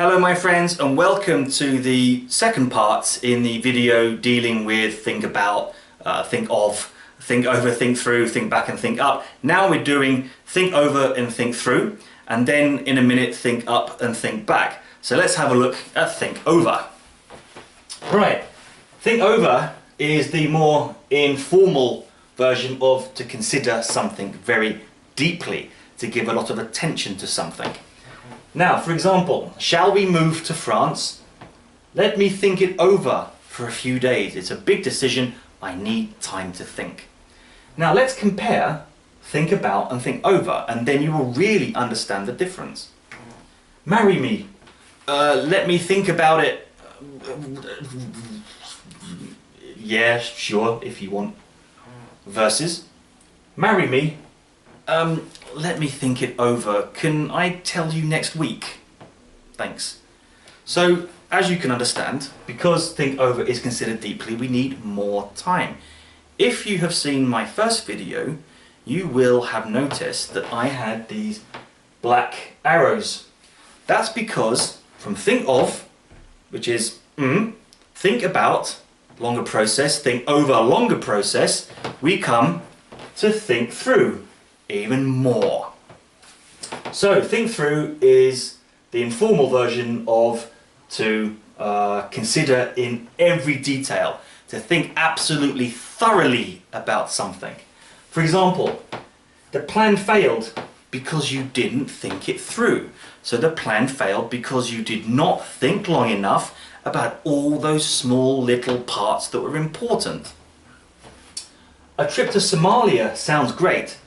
Hello my friends, and welcome to the second part in the video dealing with think about, think of, think over, think through, think back and think up. Now we're doing think over and think through, and then in a minute think up and think back. So let's have a look at think over. Right, think over is the more informal version of to consider something very deeply, to give a lot of attention to something. Now, for example, shall we move to France? Let me think it over for a few days. It's a big decision. I need time to think. Now let's compare think about and think over, and then you will really understand the difference. Marry me. Let me think about it. Yeah, sure, if you want. Versus, marry me. Let me think it over. Can I tell you next week? Thanks. So, as you can understand, because think over is considered deeply, we need more time. If you have seen my first video, you will have noticed that I had these black arrows. That's because from think of, which is think about, longer process, think over, longer process, we come to think through, even more. So think through is the informal version of to consider in every detail, to think absolutely thoroughly about something. For example, the plan failed because you didn't think it through. So the plan failed because you did not think long enough about all those small little parts that were important. A trip to Somalia sounds great,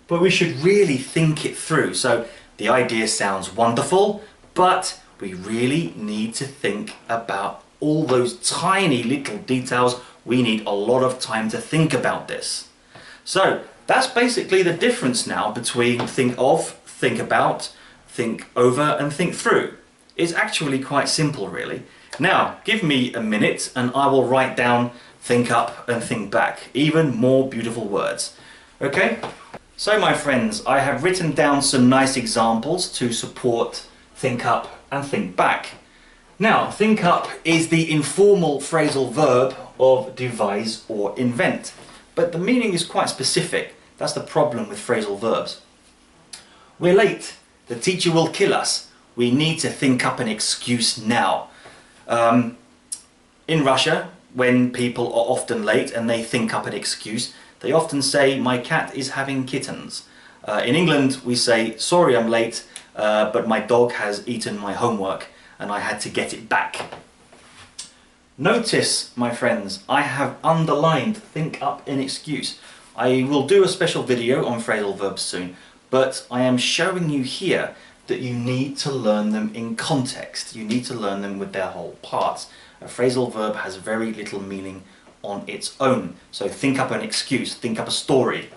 but we should really think it through. So the idea sounds wonderful, but we really need to think about all those tiny little details. We need a lot of time to think about this. So that's basically the difference now between think of, think about, think over and think through. It's actually quite simple really. Now give me a minute and I will write down think up and think back. Even more beautiful words. Okay? So my friends, I have written down some nice examples to support think up and think back. Now, think up is the informal phrasal verb of devise or invent, but the meaning is quite specific. That's the problem with phrasal verbs. We're late. The teacher will kill us. We need to think up an excuse now. In Russia, when people are often late and they think up an excuse, they often say, my cat is having kittens. In England, we say, sorry I'm late, but my dog has eaten my homework and I had to get it back. Notice, my friends, I have underlined think up an excuse. I will do a special video on phrasal verbs soon, but I am showing you here that you need to learn them in context. You need to learn them with their whole parts. A phrasal verb has very little meaning on its own. So think up an excuse, think up a story,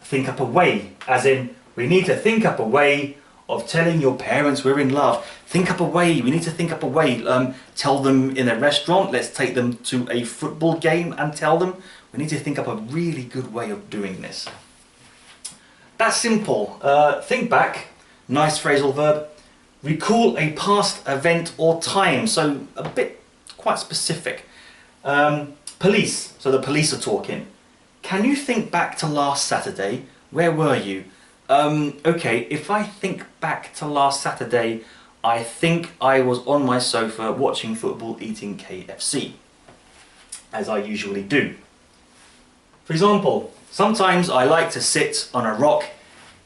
think up a way, as in we need to think up a way of telling your parents we're in love. Think up a way, we need to think up a way. Tell them in a restaurant, let's take them to a football game and tell them. We need to think up a really good way of doing this. That's simple. Think back, nice phrasal verb. Recall a past event or time, so a bit quite specific. Police, so the police are talking. Can you think back to last Saturday? Where were you? Okay, if I think back to last Saturday, I think I was on my sofa watching football, eating KFC, as I usually do. For example, sometimes I like to sit on a rock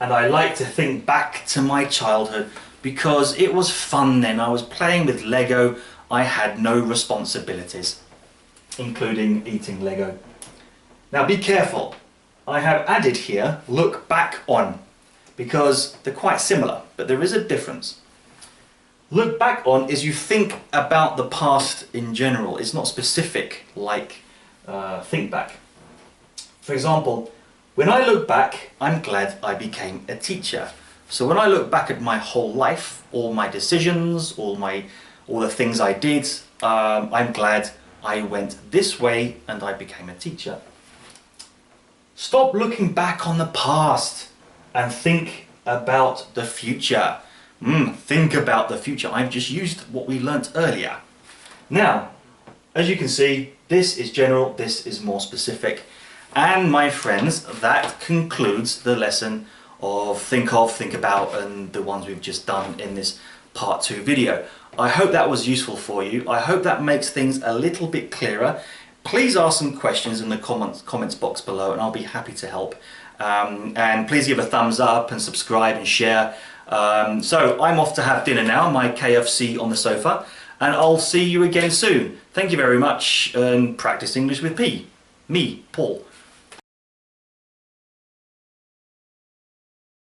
and I like to think back to my childhood because it was fun then. I was playing with Lego, I had no responsibilities, including eating Lego. Now be careful, I have added here look back on, because they're quite similar, but there is a difference. Look back on is you think about the past in general. It's not specific like think back. For example, when I look back, I'm glad I became a teacher. So when I look back at my whole life, all my decisions, all the things I did, I'm glad I went this way and I became a teacher. Stop looking back on the past and think about the future. Think about the future. I've just used what we learnt earlier. Now, as you can see, this is general, this is more specific. And my friends, that concludes the lesson of, think about, and the ones we've just done in this part 2 video. I hope that was useful for you. I hope that makes things a little bit clearer. Please ask some questions in the comments box below and I'll be happy to help. And please give a thumbs up and subscribe and share. So I'm off to have dinner now, my KFC on the sofa, and I'll see you again soon. Thank you very much, and practice English with me, Paul.